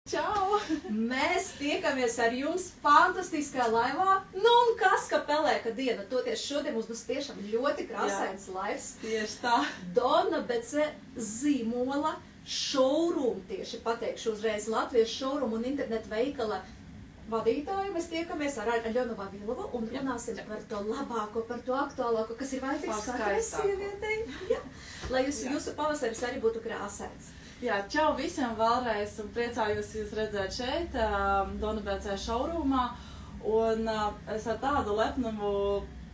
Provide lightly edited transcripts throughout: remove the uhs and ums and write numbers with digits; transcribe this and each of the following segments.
Čau! Mēs tiekamies ar jums fantastiskā laivā. Nu un kas, ka pelēka diena. Toties šodien mums būs tiešām ļoti krāsains laivs. Tieši tā. Donna Bece zīmola showroom, tieši pateikšu uzreiz Latvijas showroom un internetu veikala vadītāju. Mēs tiekamies ar Aļonu Vavilovu un runāsim par to labāko, par to aktuālāko, kas ir vajadzīgs katrai sievietei. Lai jūsu pavasaris arī būtu krāsains. Jā, čau visiem vēlreiz un priecājos jūs redzēt šeit, Donna Bece showroomā. Un es ar tādu lepnumu,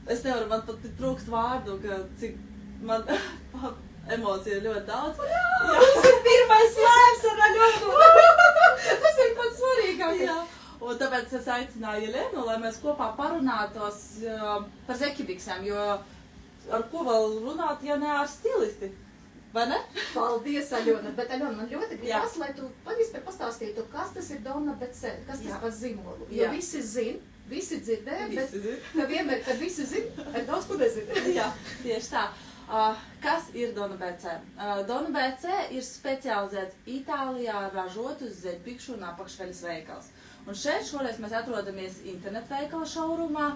es nevaru, man pat trūkst vārdu, ka cik man emociju ļoti daudz. Jā, tas ir pirmais laivs ar Aļonu! Tas ir pats svarīgākais. Jā. Un tāpēc es aicināju Jelenu, lai mēs kopā parunātos par zeķibiksēm, jo ar ko vēl runāt, ja ne ar stilisti, vai ne? Paldies, Aļona, bet Aļona, man ļoti gribas, lai tu vispār pastāstītu, kas tas ir Donna Bece, kas tas par zīmolu. Jo visi zin, visi dzirdē, bet ka vienmēr, kad visi zin, ir daudz, ko nezin. Jā, tieši tā. Kas ir Donna Bece? Donna Bece ir specializēts Itālijā ražotus zeķbikšu un apakšveļas veikals. Un šeit šoreiz mēs atrodamies internetu veikala showroomā,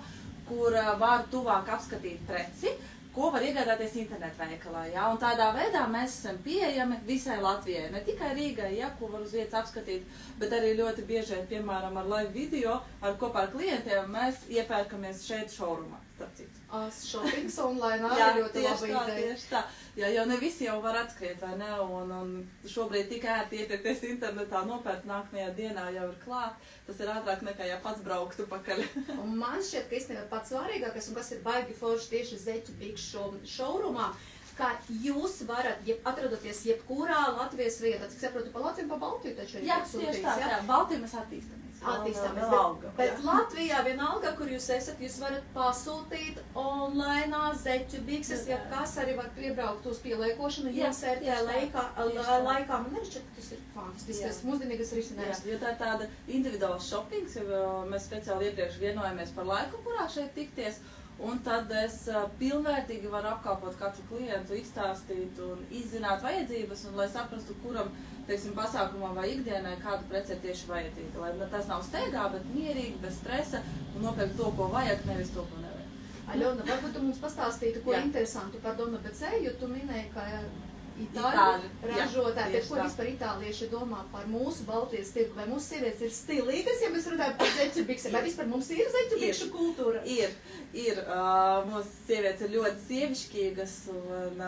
kur var tuvāk apskatīt preci, ko var iegādāties internetu veikalā. Ja? Un tādā veidā mēs esam pieejami visai Latvijai. Ne tikai Rīgai, ja, ko var uz vietas apskatīt, bet arī ļoti bieži, piemēram, ar live video, kopā ar klientiem, mēs iepērkamies šeit showroomā. Shoppings online arī ļoti laba ideja. Tieši tā. Jā, jo ne visi jau var atskriet, vai ne? Un šobrīd tikai ērti iepirkties internetā, nopērkt nākamajā dienā jau ir klāt. Tas ir ātrāk nekā, ja pats brauktu pakaļ. Un man šķiet, ka īstenībā pats svarīgākais, un kas ir baigi forši tieši zeķibikšu showroomā, ka jūs varat atrodoties jebkurā Latvijas vietā. Cik saprotu, pa Latviju un pa Baltiju taču ir tieši tā. Jā, Baltiju mēs attīstamies. Bet Latvijā vienalga, kur jūs esat, jūs varat pasūtīt online zeķibikses, ja kas arī var piebraukt uz pieliekošanu, jums ērtajā laikā. Man nešķiet, tas ir fantastisks, mūsdienīgas risinājums. Jo tā ir tāda individuāla shoppings, jo mēs speciāli iepriekš vienojamies par laiku, kurā šeit tikties. Un tad es pilnvērtīgi varu apkalpot katru klientu, izstāstīt un izzināt vajadzības, un lai saprastu, kuram, teiksim, pasākumam vai ikdienai kāda prece ir tieši vajadzīga. Lai tas nav steigā, bet mierīgi, bez stresa, un nopērkt to, ko vajag, nevis to, ko nevajag. Aļona, varbūt tu mums pastāstītu, ko interesantu par Donna Bece, jo tu minēji, ka Itāļu ražotāji, bet ko vispār itālieši domā par mūsu Baltijas tirgu? Vai mūsu sievietes ir stilīgas, ja mēs runājam par zeķibiksēm? Vai vispār mums ir zeķibikšu kultūra? Ir. Mūsu sievietes ir ļoti sievišķīgas un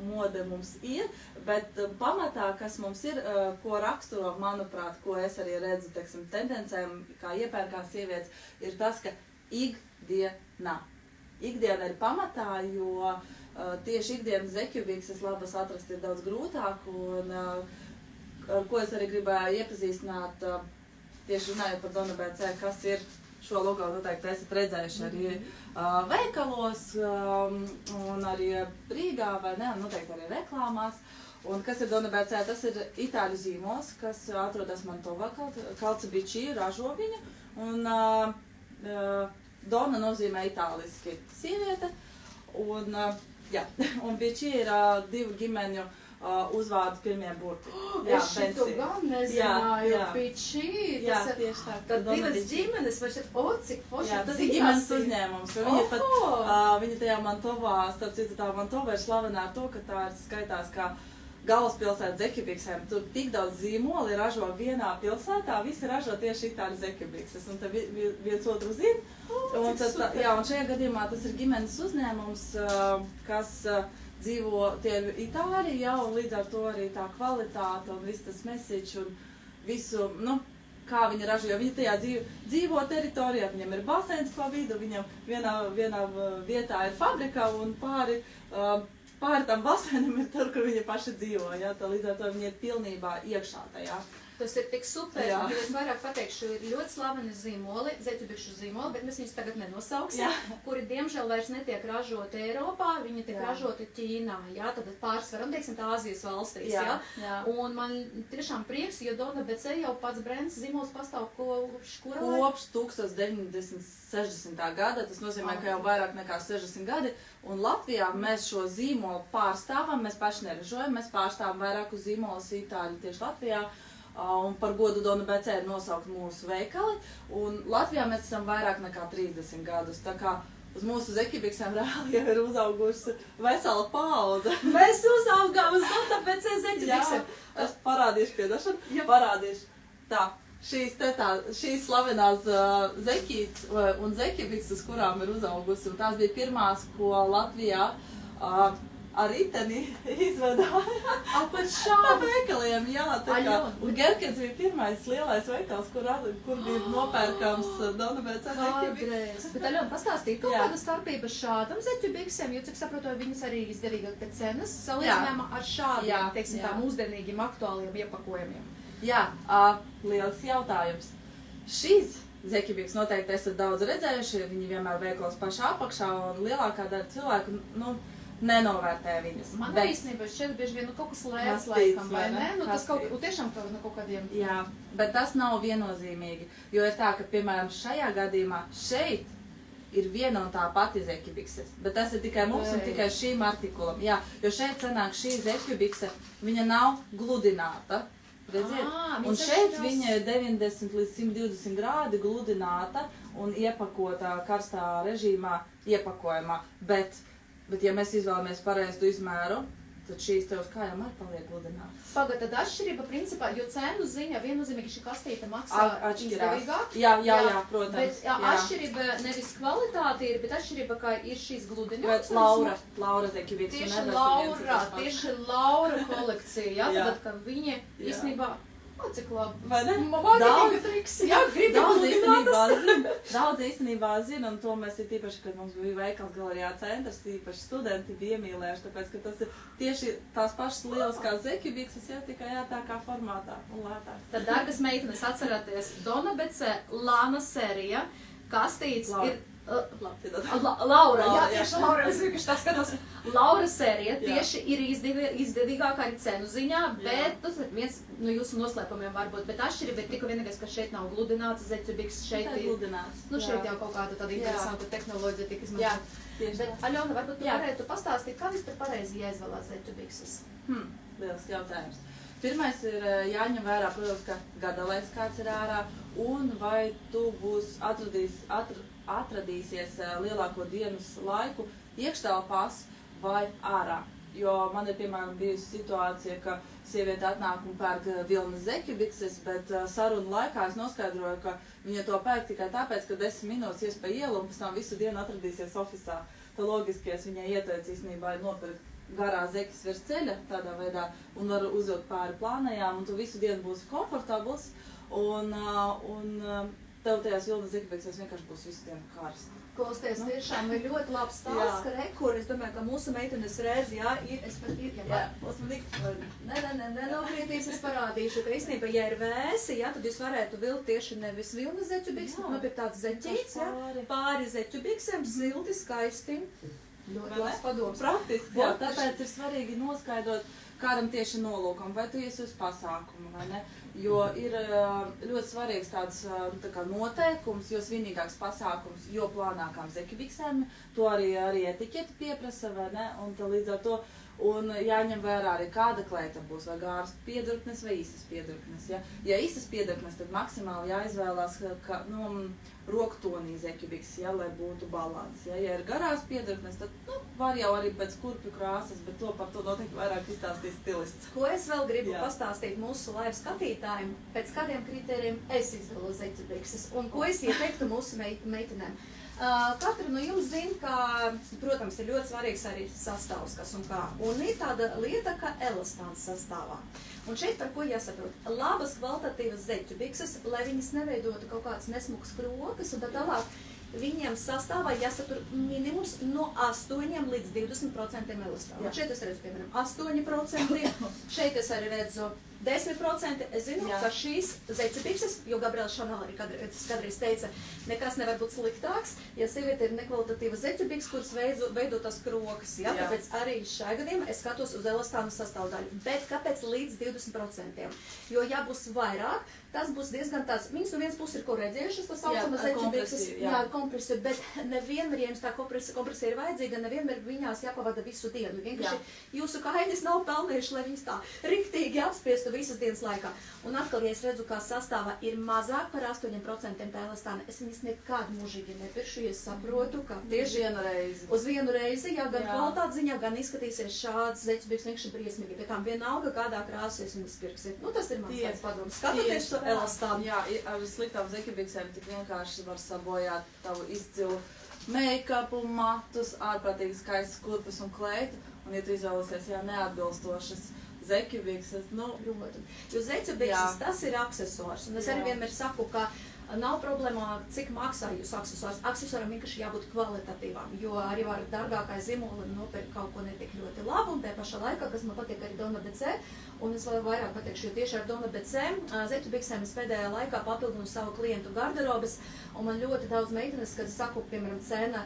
mode mums ir, bet pamatā, kas mums ir, ko raksturo, manuprāt, ko es arī redzu, teiksim, tendencēm, kā iepērkās sievietes, ir tas, ka ikdiena. Ikdiena ir pamatā, jo tieši ikdienas zeķibikses labas atrast ir daudz grūtāk, un ar ko es arī gribēju iepazīstināt, tieši runājot par Donna Bece, kas ir šo logo noteikti esat redzējuši arī veikalos, un arī Rīgā, vai ne, un noteikti arī reklāmās. Un kas ir Donna Bece? Tas ir itāļu zīmols, kas atrodas Mantovā, Calcebici ražo viņu, un Donna nozīmē itāliski sieviete, un Bici ir divu ģimeņu uzvārdu pirmie burti. Es šito gan nezināju, Bici. Jā, tieši tā. Tad divas ģimenes, vai šeit, cik forši. Tas ir ģimenes uzņēmums. Viņa tajā Mantovā, starp citu tā Mantova ir slavenā ar to, ka tā ir skaitās kā galvaspilsēta zeķibiksēm. Tur tik daudz zīmoli ražo vienā pilsētā, visi ražo tieši itāļu zeķibikses, un tad viens otru zina. Un šajā gadījumā tas ir ģimenes uzņēmums, kas dzīvo tie itāļi, un līdz ar to arī tā kvalitāte un viss tas message un visu, kā viņi ražo, jo viņi tajā dzīvo teritorijā, viņam ir basēns pa vidu, viņam vienā vietā ir fabrika un pāri tam basēnam ir tur, kur viņi paši dzīvo, tā līdz ar to viņi ir pilnībā iekšā tajā. Tas ir tik super, un es vairāk pateikšu, ir ļoti slaveni zīmoli, zeķibikšu zīmoli, bet mēs viņus tagad nenosauksim, kuri diemžēl vairs netiek ražoti Eiropā, viņi tiek ražoti Ķīnā, tad pārsvaram, teiksim, tā Āzijas valstīs, Un man tiešām prieks, jo Donna Bece jau pats brands zīmols pastāv kopš 1960. gada, tas nozīmē, ka jau vairāk nekā 60 gadi, un Latvijā mēs šo zīmolu pārstāvam, mēs paši neražojam, mēs pārstāvam vairākus zīmolus itāļu tieši Latvijā, Un par godu Dona BC ir nosaukt mūsu veikali. Un Latvijā mēs esam vairāk nekā 30 gadus. Tā kā uz mūsu zeķibiksēm reāli jau ir uzaugusi vesela paudze. Mēs uzaugām uz Dona BC zeķibiksēm. Es parādīšu piedošanu. Parādīšu. Tā. Šīs slavenās zeķītes un zeķibikses, kurām ir uzaugusi, un tās bija pirmās, ko Latvijā ar riteni izvedāja. Pat šādi? Pa veikaliem, jā, tā kā. Un Gerkens bija pirmais lielais veikals, kur bija nopērkams Dona BC zeķibikses. Bet Aļona, pastāstīja kaut kāda starpība šādam zeķibiksēm, jo, cik saprotu, viņas arī izdevīgāk pēc cenas, salīdzinājumā ar šādiem, teiksim tā, mūsdienīgiem aktuāliem iepakojumiem. Jā, liels jautājums. Šīs zeķibikses noteikti esat daudz redzējuši, viņi vienmēr veikalos pašā apakšā, un lielākā daļa cilvēku, nenovērtē viņas. Man īstenībā šķiet bieži vien kaut kas lēts laikam, vai ne? Tas kaut kādiem... Jā, bet tas nav viennozīmīgi, jo ir tā, ka, piemēram, šajā gadījumā šeit ir viena un tā pati zeķibikses, bet tas ir tikai mums un tikai šīm artikulam. Jā, jo šeit sanāk šī zeķibikse, viņa nav gludināta. Un šeit viņa ir 90 līdz 120 grādi gludināta un iepakota karstā režīmā iepakojumā. Bet ja mēs izvēlamies pareizu izmēru, tad šīs te uz kājām arī paliek gludinātas. Pagad, tad atšķirība principā, jo cenu ziņā viennozīmīgi šī kastīte maksā izdevīgāk. Jā, protams. Bet atšķirība nevis kvalitāte ir, bet atšķirība, kā ir šīs gludinātas. Laura zeķibikse. Tieši Laura kolekcija, jā, tāpēc, ka viņa īstenībā, cik labi. Vai ne? Mākslīga triks, jā, gribi gludinātas. Daudz īstenībā zina, un to mēs ir tīpaši, kad mums bija veikals galerijā centrs, tīpaši studenti bija iemīlējuši, tāpēc, ka tas ir tieši tās pašas lieliskās zeķibikses, jā, tikai ērtākā formātā un lētāk. Tad, dargas meitenes, atcerieties, Dona BC Lana sērija, kastītes ir... Laura, jā, tieši Laura, es vienkārši tā skatos. Laura sērija tieši ir izdevīgākā arī cenu ziņā, bet tas ir viens no jūsu noslēpumiem varbūt, bet atšķirība ir tikai vienīgais, ka šeit nav gludināts zeķibikses, šeit ir gludināts. Šeit jau kaut kāda tāda interesanta tehnoloģija tika izmantot. Bet, Aļona, varbūt tu varētu pastāstīt, kā vispār pareizi jāizvēlās zeķibikses? Liels jautājums. Pirmais ir jāņem vērā, protams, ka gadalaiks kāds ir ārā, un vai tu būs atradīsies lielāko dienas laiku iekštelpās vai ārā. Jo man ir, piemēram, bijusi situācija, ka sieviete atnāk un pērk vilnas zeķibikses, bet sarunu laikā es noskaidroju, ka viņa to pērk tikai tāpēc, ka 10 minūtes ies pa ielu un pēc tam visu dienu atradīsies ofisā. Tā logiski es viņai ieteicu īstenībā nopirkt garā zeķis virs ceļa tādā veidā un var uzvilkt pāri plānajām un tu visu dienu būsi komfortabls un tev tajās vilnas zeķibikses vienkārši būs visu dienu karsti. Klausties, tiešām ir ļoti labs stāsts, ka rekur, es domāju, ka mūsu meitenes reiz, nenokrītīs, es parādīšu, ka īstenībā, ja ir vēsi, tad jūs varētu vilkt tieši nevis vilnas zeķibikses, bet nopirkt tāds zeķīts, pāri zeķibiksēm, silti, skaisti. Ļoti labs padoms. Praktiski, jā, tāpēc ir svarīgi noskaidrot kādam tieši nolūkam, vai tu iesi uz pasākumu, vai ne? Jo ir ļoti svarīgs tāds tā kā noteikums, jo svinīgāks pasākums, jo plānākām zeķibiksēm, to arī etiķeti pieprasa, vai ne? Un līdz ar to un jāņem vērā arī kāda kleita būs, vai gāras piedurknes vai īsas piedurknes. Ja īsas piedurknes, tad maksimāli jāizvēlās roktonī zeķibikses, lai būtu balans. Ja ir garās piedurknes, tad var jau arī pēc kurpju krāsas, bet par to noteikti vairāk izstāstīs stilists. Ko es vēl gribu pastāstīt mūsu live skatītājiem, pēc kādiem kritērijiem es izvēlu zeķibikses un ko es ieteiktu mūsu meitenēm. Katra no jums zina, ka, protams, ir ļoti svarīgs arī sastāvs, kas un kā. Un ir tāda lieta, ka elastāns sastāvā. Un šeit par ko jāsaprot? Labas kvalitatīvas zeķibikses, lai viņas neveidotu kaut kādas nesmukas krokas un tā tālāk, viņiem sastāvā jāsatur minimums no 8 līdz 20% elastāna. Šeit es redzu, piemēram, 8%, šeit es arī redzu 10%. Es zinu, ka šīs zeķibikses, jo Gabriela Šanela arī kādreiz teica, nekas nevar būt sliktāks, ja sieviete ir nekvalitatīva zeķibikses, kuras veido tās krokas. Tāpēc arī šajā gadījumā es skatos uz elastānu sastāvdaļu. Bet kāpēc līdz 20%? Jo ja būs vairāk, tas būs diezgan tāds, viņas no vienas puses ir korēģējušas, tas saucama zeķibikses, kompresija, bet nevienmēr, ja jums tā kompresija ir vajadzīga, nevienmēr viņās jāpavada visu dienu. Vienkārši jūsu kainis nav pelnījuši, lai viņas tā riktīgi apspiestu ēstu visas dienas laikā. Un atkal, ja es redzu, kā sastāvā ir mazāk par 8% tā elastāna, es viņas nekad mūžīgi nepiršu, ja es saprotu, ka tieši uz vienu reizi, jā, gan kvalitātes ziņā, gan izskatīsies šāds zeķubīgs vienkārši briesmīgi, bet tām vienalga, kādā krāsā es viņas pirksiet. Nu, tas ir mans tāds padoms. Skatoties to elastānu. Jā, ar sliktām zeķubīgsēm tik vienkārši var sabojāt tavu izcilu make-upu, matus, ārprātīgi skaistas kurpes un kleitu, un, ja tu izvēlēsies, jā, neatbilstošas zeķubīgsas, nu... Jo zeķubīgsas, tas ir aksesuārs, un es arī vienmēr saku, ka nav problēma, cik maksā jūsu aksesuārs. Aksesuāram vienkārši jābūt kvalitatīvām, jo arī var dārgākai zīmoli nopirkt kaut ko netik ļoti labu, un tajā pašā laikā, kas man patīk arī Donna BC, un es vēl vairāk pateikšu, jo tieši ar Donna BC zeķubīgsēm es pēdējā laikā papildinu savu klientu garderobes, un man ļoti daudz meitenes, kad saku, piemēram, cena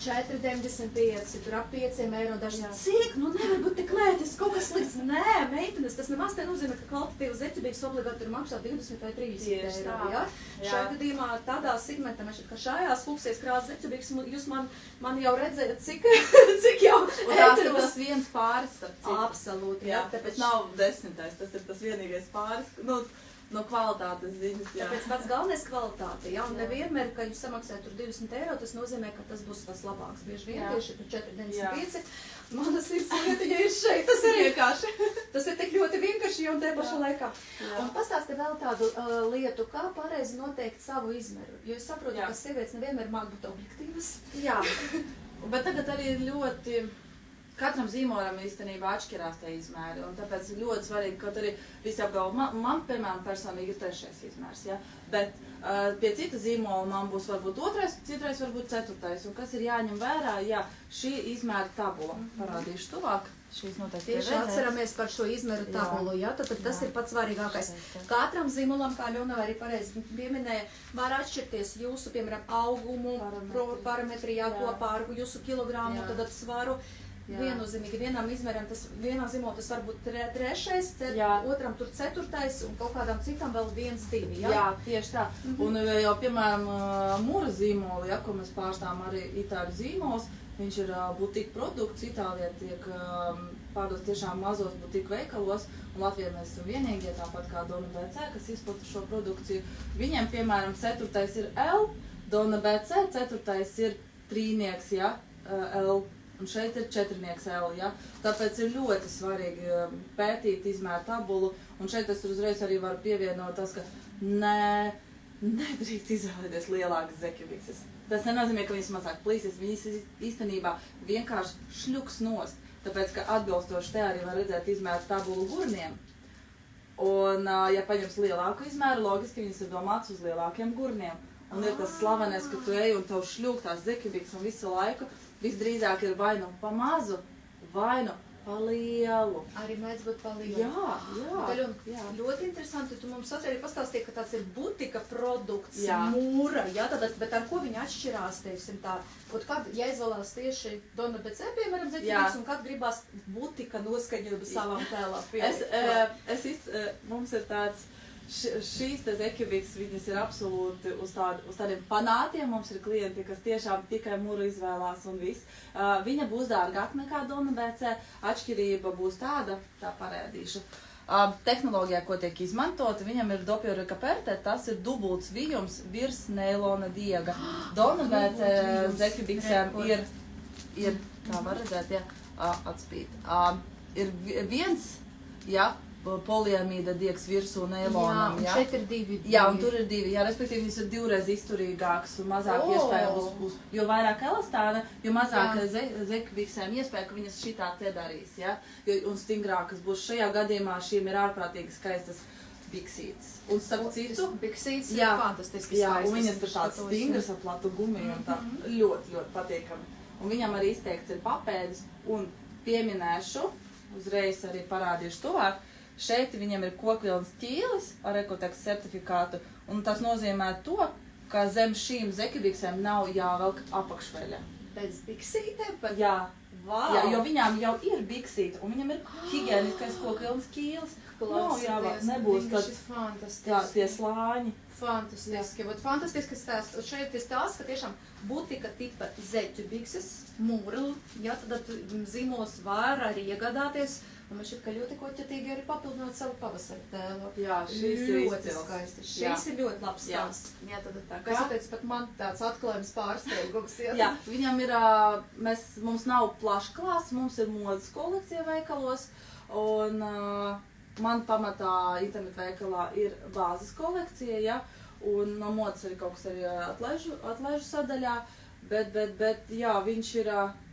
4,95, tur ap 5 eiro daži. Cik? Nu nevar būt tik lētis, kaut kas slikts. Nē, meitenes, tas nemaz te nozīmē, ka kvalitatīvas zeķubīgs obligāti tur maksā 20 vai 30 eiro. Ja? Šajā gadījumā tādā segmentā, ka šajās fuksijas krāsas zeķubīgs, jūs man jau redzējat, cik jau ēteros. Un tas viens pāris, starp citu. Absolūti, jā. Tas nav 10, tas ir tas vienīgais pāris. No kvalitātes ziņas, jā. Tāpēc pats galvenais kvalitāte, jā, un nevienmēr, ka jūs samaksājat tur 20 eiro, tas nozīmē, ka tas būs tas labāks. Bieži vien tieši par 4,95. Mana sirdsvietiņa ir šeit, tas ir vienkārši. Tas ir tik ļoti vienkārši, un te pašā laikā. Un pastāsti vēl tādu lietu, kā pareizi noteikt savu izmeru, jo es saprotu, ka sievietes nevienmēr māk būt objektīvas. Jā, bet tagad arī ļoti... Katram zīmolam īstenībā atšķirās tie izmēri, un tāpēc ir ļoti svarīgi, kaut arī visi apgalvo, man, piemēram, personīgi ir 3. izmērs, ja? Bet pie cita zīmola man būs varbūt 2., citreiz varbūt 4. Un kas ir jāņem vērā, jā, šī izmēra tabula, parādīšu tuvāk, šīs noteikti tieši atceramies par šo izmeru tabulu, jā, tad tas ir pats svarīgākais. Katram zīmolam, kā Ļona arī pareizi pieminēja, var atšķirties jūsu, piemēram, augumu, parametri, jā, kopā ar jūsu kilogramu, tad svaru. Viennozīmīgi vienam izmēram, vienā zīmolā tas var būt 3., otram tur 4. un kaut kādām citām vēl 1, 2, jā? Jā, tieši tā. Un jau, piemēram, Mura zīmoli, ja, ko mēs pārstāvam arī itāļu zīmols, viņš ir butika produkts, Itālijā tiek pārdots tiešām mazos butika veikalos, un Latvijā mēs esam vienīgie, tāpat kā Donna BC, kas izplata šo produkciju. Viņiem, piemēram, 4. ir L, Donna BC, 4. ir 3, ja, L. Un šeit ir 4 L, ja? Tāpēc ir ļoti svarīgi pētīt izmēru tabulu, un šeit es uzreiz arī varu pievienot tas, ka nedrīkst izvēlēties lielākas zeķubīgses. Tas nenozīmē, ka viņas mazāk plīsies, viņas īstenībā vienkārši šļuks nost, tāpēc, ka atbilstoši te arī var redzēt izmēru tabulu gurniem. Un, ja paņems lielāku izmēru, logiski viņas ir domāts uz lielākiem gurniem. Un ir tas slavenais, ka tu ej un tev šļūk tās zeķubīgas un visu laiku, visdrīzāk ir vai nu pa mazu, vai nu pa lielu. Arī mēdz būt pa lielu. Jā. Ļoti interesanti, tu mums arī pastāstīji, ka tāds ir butika produkts, Mūra, jā, bet ar ko viņa atšķirās, teiksim tā? Kad jāizvēlās tieši Donna BC, piemēram, zeķubīgs, un kad gribās butika noskaņojumu savām tēlām? Mums ir tāds... Šīs zeķubīgas, viņas ir absolūti uz tādiem fanātiem. Mums ir klienti, kas tiešām tikai Muru izvēlās un viss. Viņa būs dārgāk nekā Donna BC. Atšķirība būs tāda, tā parādīšu. Tehnoloģijā, ko tiek izmantota, viņam ir Doppio Recaperte, tas ir dubults vijums virs neilona diega. Donna BC zeķubīgsēm ir, kā var redzēt, atspīt, ir viens, poliamīda diegs virsū neilonam, jā? Un šeit ir 2. Jā, un tur ir 2, jā, respektīvi viņas ir 2 reiz izturīgākas un mazāk iespēja būs. Jo vairāk elastāna, jo mazāk zeķubīgsēm iespēja, ka viņas šitā te darīs, ja? Un stingrākas būs. Šajā gadījumā šīm ir ārprātīgi skaistas biksītes. Un starp citu... Biksītes ir fantastiski skaistas. Jā, un viņas ir tāds stingras ar platu gumiju un tā ļoti, ļoti patīkami. Un viņam arī izteikts ir papēdis un pieminēšu, uzreiz arī parādīšu tuvāk, šeit viņam ir kokvilnas ķīlis ar Ekotex certifikātu, un tas nozīmē to, ka zem šīm zeķubīgsēm nav jāvelk apakšveļa. Bez biksītēm pat? Jā. Wow. Jā, jo viņām jau ir biksīte, un viņam ir higieniskais kokvilnas ķīlis. Nebūs tāds tie slāņi. Fantastiski. Fantastisks stāsts. Šeit ir stāsts, ka tiešām butika tipa zeķubīgses, Mūra, ja tad zīmols var arī iegādāties Un man šķiet, ka ļoti koķetīgi arī papildināt savu pavasara tēlu. Jā, šis ir ļoti izcils. skaisti. Jā. Šis ir ļoti labs Jā. stāsts. Jā, tad tā Kas attiec pat man tāds atklājums pārsteigums. Jā, viņam ir, mums nav plašs klāsts, mums ir modas kolekcija veikalos, un man pamatā internetu veikalā ir bāzes kolekcija, ja, un no modas arī kaut kas arī atlaižu sadaļā, bet jā, viņš ir,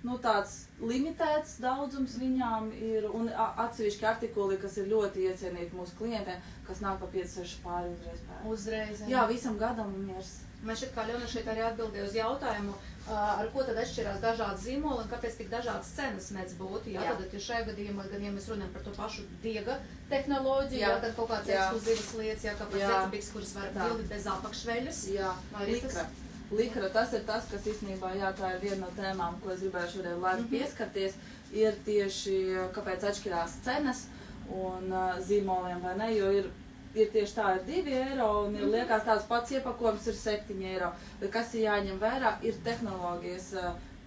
nu, tāds limitēts daudzums viņām ir, un atsevišķi artikuli, kas ir ļoti iecienīti mūsu klientiem, kas nāk pa 5-6 pāri uzreiz pēc. Uzreiz. Jā, visam gadam un miers. Man šķiet, kā Ļona šeit arī atbildēja uz jautājumu, ar ko tad atšķirās dažādi zīmoli un kāpēc tik dažādas cenas mēdz būt. Jā, Jā. tad šajā gadījumā, gan ja mēs runājam par to pašu diega tehnoloģiju, Jā. jā, tad kaut kāds Jā. ekskluzīvas lietas, jā, kā par Jā. Zetubiks, kuras var Tā. pildīt bez apakšveļas. Jā, Arī tas- likra. Likra, tas ir tas, kas īstenībā, jā, tā ir viena no tēmām, ko es gribēju šodien lēni pieskarties, ir tieši, kāpēc atšķirās cenas un zīmoliem vai ne, jo ir tieši tā, ir 2 eiro un ir liekas tāds pats iepakojums ir 7 eiro. Bet kas ir jāņem vērā, ir tehnoloģijas,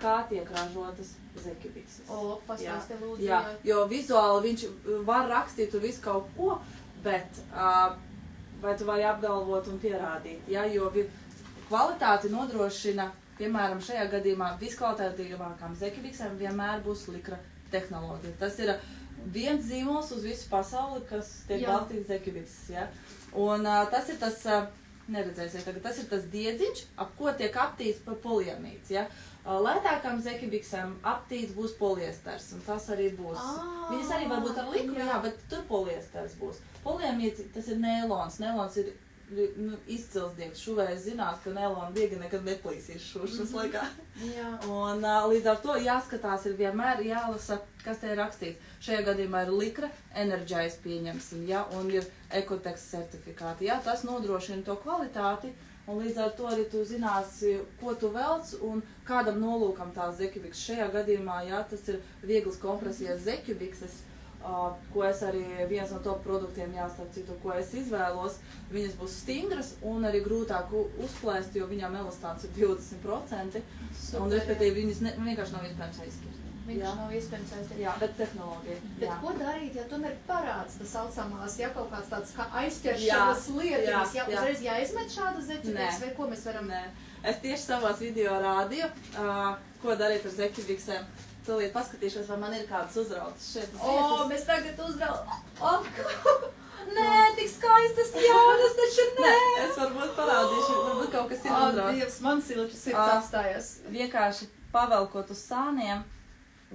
kā tiek ražotas Zekibikses. O, pastāsti lūdzu. Jā, jo vizuāli viņš var rakstīt tur visu kaut ko, bet vai tu vari apgalvot un pierādīt, ja, jo kvalitāti nodrošina, piemēram, šajā gadījumā viskvalitatīvākām Zekibiksēm vienmēr būs likra tehnoloģija. Tas ir viens zīmols uz visu pasauli, kas tiek balstīts Zekibikses, ja. Un tas ir tas, neredzēsiet tagad, tas ir tas diedziņš, ap ko tiek aptīts par poliamīds, ja. Lētākām Zekibiksēm aptīts būs poliesters, un tas arī būs. Viņas arī var būt ar likru, jā, bet tur poliesters būs. Poliamīds, tas ir nēlons. Nēlons ir izcils diegs. Šuvējs zinās, ka nēlona diegi nekad neplīsīs šūšanas laikā. Jā. Un līdz ar to jāskatās, ir vienmēr jālasa, kas te ir rakstīts. Šajā gadījumā ir likra, Energize pieņemsim, ja, un ir Ekotex certifikāti. Ja, tas nodrošina to kvalitāti, un līdz ar to arī tu zināsi, ko tu velc un kādam nolūkam tās Zekibiks. Šajā gadījumā, ja, tas ir vieglas kompresijas Zekibikses, ko es arī viens no top produktiem jāstāv citu, ko es izvēlos. Viņas būs stingras un arī grūtāk uzplēst, jo viņām elastāns ir 20%. Super, Un, respektīvi, viņas vienkārši nav iespējams aizskriet. Viņš nav iespējams aizskriet. Jā, bet tehnoloģija. Bet Jā. ko darīt, ja tomēr parāds tas saucamās, ja kaut kāds tāds kā aizķeršanas lietiņas, ja uzreiz jāizmet šāda Zeķibiks, vai ko mēs varam? Nē. Es tieši savās video rādīju, ko darīt ar Zeķibiksēm. Tūlīt paskatīšos, vai man ir kādas uzrautas šeit. Mēs tagad Nē, tik skaistas jaunas, taču nē! Es varbūt parādīšu, varbūt kaut kas ir uzrautas. Dievs, man sirds apstājās. Vienkārši pavelkot uz sāniem,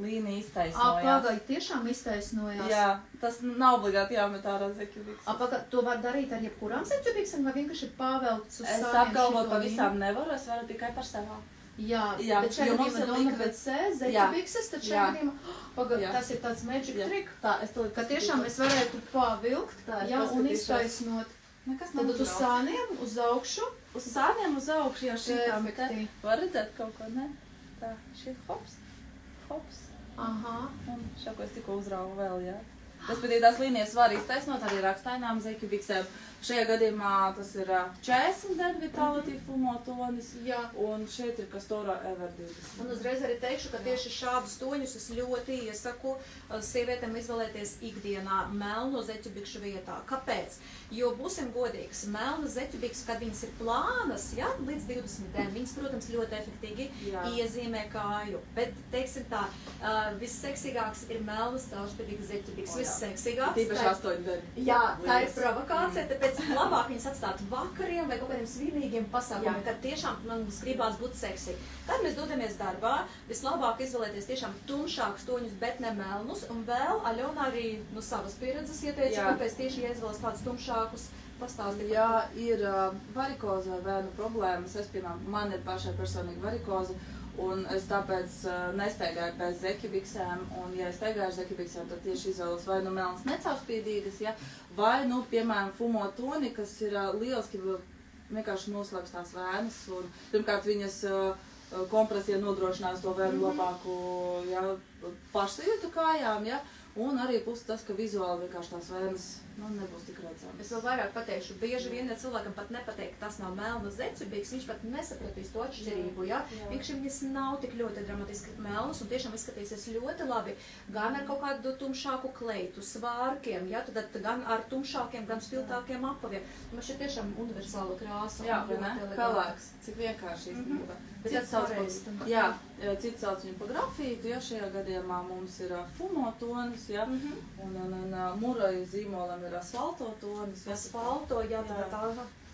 līnija iztaisnojās. Pagaid, tiešām iztaisnojās. Jā, tas nav obligāti jāmet ārā Zeķibiks. Pagaid, to var darīt ar jebkurām Zeķibiksam, vai vienkārši pavelkts uz Es sāniem apgalvot šito pa līniju? visām nevaru, es varu tikai par savām. Jā, Jā, bet šeit jo mums gadījumā ir Donna likra- VC, Zeķibikses, tad šeit Jā. gadījumā, pagaid, Jā. tas ir tāds magic Jā. trick, Tā, es tūlīt ka tiešām mēs varētu pavilkt, Tā, es jā, un paskatīšos. iztaisnot. Nekas nav Tad uz uzrauts. sāniem, uz augšu. Uz sāniem uz augšu, jā, šitām te. Perfekti. Var redzēt kaut ko, ne? Tā, šī hops, hops. Aha. Un šo, ko es tikko uzraugu vēl, jā. Respektīvi, tās līnijas var iztaisnot arī rakstainām Zeķibiksēm. Šajā gadījumā tas ir 40 Dead Vitality fumotonis. Jā. Un šeit ir Castora Ever 20. Un uzreiz arī teikšu, ka tieši šādus toņus es ļoti iesaku sievietēm izvēlēties ikdienā melnu zeķibikšu vietā. Kāpēc? Jo būsim godīgs, melnas zeķibikšas, kad viņas ir plānas, jā, līdz 20 dēm, viņas, protams, ļoti efektīgi Jā. iezīmē kāju. Bet, teiksim tā, visseksīgāks ir melnas caurspīdīgas zeķibikšas. O, jā. Visseksīgāks. Tīpaši tā ir- 8 Dead. Jā, tā ir Lielas. provokācija, tāpēc labāk viņas atstāt vakariem vai kaut kādiem svinīgiem pasākumiem, Jā. kad tiešām mums gribās būt seksi. Kad mēs dodamies darbā, vislabāk izvēlēties tiešām tumšākus toņus, bet ne melnus, un vēl Aļona arī no savas pieredzes ieteica, Jā. kāpēc tieši jāizvēlas tādus tumšākus pastāstīt. Ja ir varikoze vai vēnu problēmas, es, piemēram, man ir pašai personīgi varikoze, un es tāpēc nesteigāju pēc Zeķibiksēm, un ja es steigāju ar Zeķibiksēm, tad tieši izvēlos vai nu melnas necaurspīdīgas, ja, vai, nu, piemēram, fumotoni, kas ir lieliski vienkārši noslēps tās vēnas, un pirmkārt viņas kompresija nodrošinās to vēnu labāku, ja, pašsajūtu kājām, ja, un arī plus tas, ka vizuāli vienkārši tās vēnas nebūs tik redzams. Es vēl vairāk pateikšu, bieži vien cilvēkam pat nepateik, ka tas nav melnas zeķubīgs, viņš pat nesapratīs to atšķirību, ja? Vienkārši viņas nav tik ļoti dramatiski melnas un tiešām izskatīsies ļoti labi, gan ar kaut kādu tumšāku kleitu, svārkiem, ja? Tad gan ar tumšākiem, gan spiltākiem apaviem. Man šeit tiešām universāla krāsa. Jā, ne? Pelēks, cik vienkārši īstenībā. Cits sauc viņu pa grafītu, ja šajā gadījumā mums ir fumo tonis, ja? Un murai zīmolam ir asfalto tonis. Asfalto, jā, tā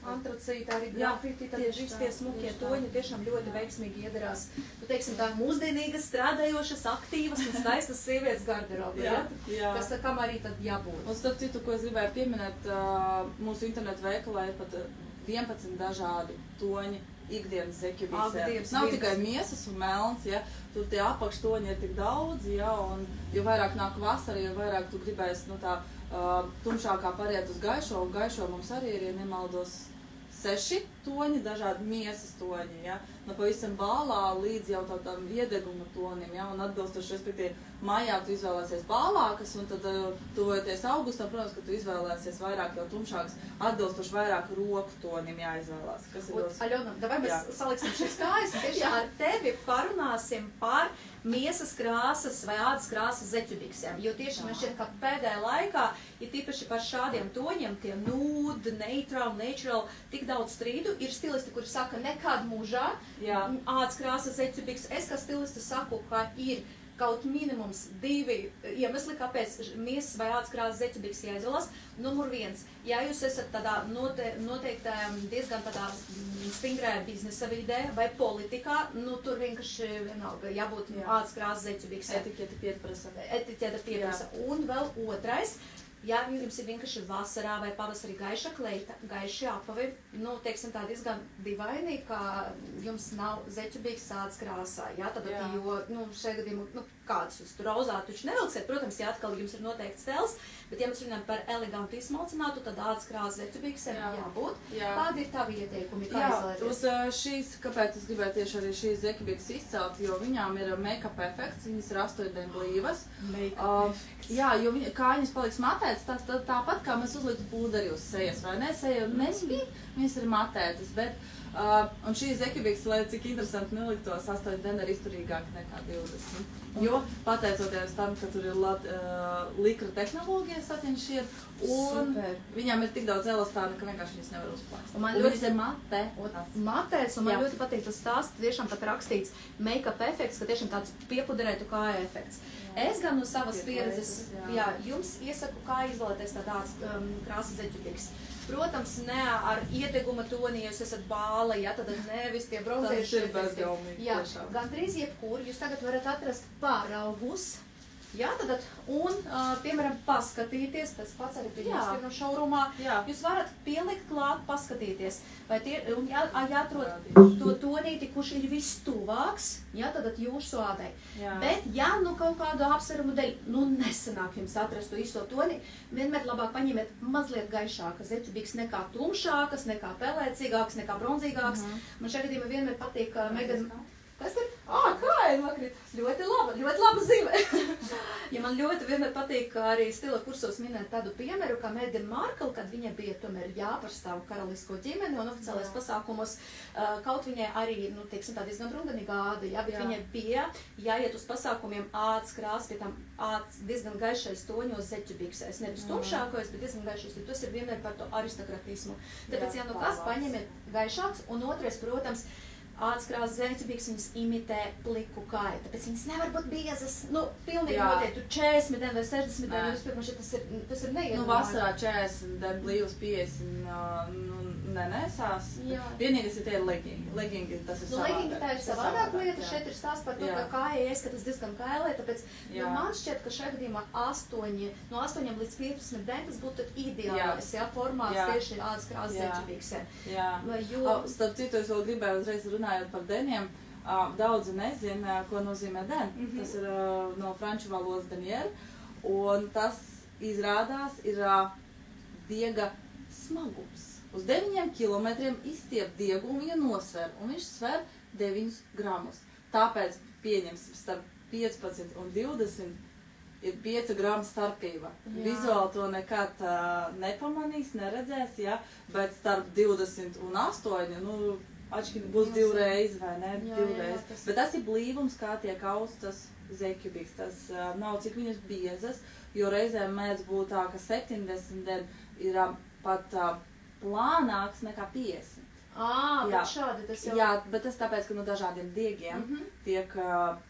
antracīta arī grafīti, tad viss tie smukie toņi tiešām ļoti veiksmīgi iedarās. Tu teiksim tā mūsdienīgas, strādājošas, aktīvas un skaistas sievietes garderobe, ja? Kas kam arī tad jābūt. Un starp citu, ko es gribēju pieminēt, mūsu internetu veikalā ir pat 11 dažādi toņi ikdienas zeķubīksēm. Nav tikai miesas un melns, ja? Tur tie apakštoņi ir tik daudz, ja? Un jo vairāk nāk vasara, jo vairāk tu gribēsi tumšākā pariet uz gaišo, un gaišo mums arī ir, ja nemaldos, 6 toņi, dažādi miesas toņi, ja? No pavisam bālā līdz jau tādām iedeguma tonim, ja? Un atbilstoši, respektīvi, maijā tu izvēlēsies bālākas, un tad tuvojoties augustam, protams, ka tu izvēlēsies vairāk jau tumšākas, atbilstoši vairāk roku tonim jāizvēlās. Aļona, davai mēs saliksim šis kājas, un tieši ar tevi parunāsim par miesas krāsas vai ādas krāsas zeķubiksēm, jo tieši man šķiet, ka pēdējā laikā ir tīpaši par šādiem toņiem, tie nude, natural, tik daudz strīdu, ir stilisti, kuri saka nekad mūžā, ādas krāsas zeķubiks, es kā stilisti saku, ka ir kaut minimums 2 iemesli, kāpēc miesas vai ādas krāsas zeķubiks jāizvēlas. Numur 1, ja jūs esat tādā noteikti diezgan tādā stingrā biznesa vidē vai politikā, tur vienkārši vienalga jābūt ādas krāsas zeķubiks. Etiķete pieprasa. Etiķete pieprasa. Un vēl otrais, ja jums ir vienkārši vasarā vai pavasarī gaiša kleita, gaiši apavi, teiksim tā diezgan divaini, ka jums nav zeķubīgs ādas krāsā, tad, jo, šajā gadījumā, kāds jūs tur rozā, taču nevilksiet, protams, ja atkal jums ir noteikts stels, bet ja mēs runājam par elegantu izsmalcinātu, tad ādas krāsas zeķubīgsiem jābūt. Kādi ir tavi ieteikumi, kā izvēlēties? Uz šīs, kāpēc es gribēju tieši arī šīs zeķubīgas izcelt, jo viņām ir make-up efekts, viņas ir 8 blīvas. Jo kājas paliks matētas, tāpat kā mēs uzliktu pūderi uz sejas, vai ne? Seja nespīd, viņas ir matētas, bet un šīs zeķubīgas, lai cik interesanti neliktos, 8 dienu ir izturīgāk nekā 20. Jo pateicoties tam, ka tur ir likra tehnoloģija satiņš ir, un viņām ir tik daudz elastāna, ka vienkārši viņas nevar uzplāst. Un viņas ir matētas, un man ļoti patīk tas stāsts, tiešām pat rakstīts make-up efekts, ka tiešām tāds piepuderētu kāja efekts. Es gan no savas pieredzes, jums iesaku, kā izvēlēties tādas krāsas zeķubīgas. Protams, ne ar iedeguma toni, ja jūs esat bāla, tad nevis tie bronzējuši efekti. Gan drīz jebkur, jūs tagad varat atrast paraugus, un, piemēram, paskatīties, tas pats arī pieņemst no šaurumā, jūs varat pielikt klāt, paskatīties, un jāatrod to tonīti, kurš ir vistuvāks, tad jūsu ādai. Bet, ja kaut kādu apsverumu dēļ, nesanāk jums atrast to īsto toni, vienmēr labāk paņemiet mazliet gaišākas zeķubīgas nekā tumšākas, nekā pelēcīgākas, nekā bronzīgākas. Man šajā gadījumā vienmēr patīk Megan. Kas ir? Kā ir makrīt? Ļoti laba zīme. Ja man ļoti vienmēr patīk arī stila kursos minēt tādu piemēru, kā Meghan Markle, kad viņa bija tomēr jāpārstāv karalisko ģimeni un oficiālais pasākumos, kaut viņai arī, teiksim tā diezgan rundenīga āda, bet viņa bija jāiet uz pasākumiem ādas krāsas, pie tam ādas diezgan gaišais toņos zeķubīksēs, nevis tumšākos, bet diezgan gaišais, tas ir vienmēr par to aristokratismu. Tāpēc, kas paņemiet gaišāks, un otrais, protams, ādas krāsas zeķubīgas viņas imitē pliku kāju, tāpēc viņas nevar būt biezas. Pilnīgi noteikti, 40 dienu vai 60 dienu, jūs pirmā tas ir neiedomājami. Vasarā 40 dienu blīvas 50 nenesās. Vienīgais ir tie legingi. Legingi tas ir savādāk. Legingi tā ir savādāk lieta, šeit ir stāsts par to, ka kāja ieskatās diezgan kailē, tāpēc man šķiet, ka šajā gadījumā 8 līdz 15 dienu tas būtu ideālais, formāts tieši ādas krāsas zeķubīgsēm. Starp citu, es vēl gribēju uzreiz runājot par deniem, daudzi nezina, ko nozīmē den. Tas ir no franču valodas denier, un tas izrādās ir diega smagums. Uz 9 kilometriem izstiep diegu un viņa nosver, un viņš sver 9 gramus. Tāpēc pieņemsim starp 15 un 20 ir 5 gramu starpība. Vizuāli to nekad nepamanīs, neredzēs, ja, bet starp 20 un 8, nu, atšķirīgi būs 2 reizes, vai ne? 2 reizes. Bet tas ir blīvums, kā tiek austas zeķubiks. Tas nav, cik viņas biezas, jo reizēm mēdz būt tā, ka 70 ir pat plānāks nekā 50. Bet šādi tas jau... Jā, bet tas tāpēc, ka no dažādiem diegiem tiek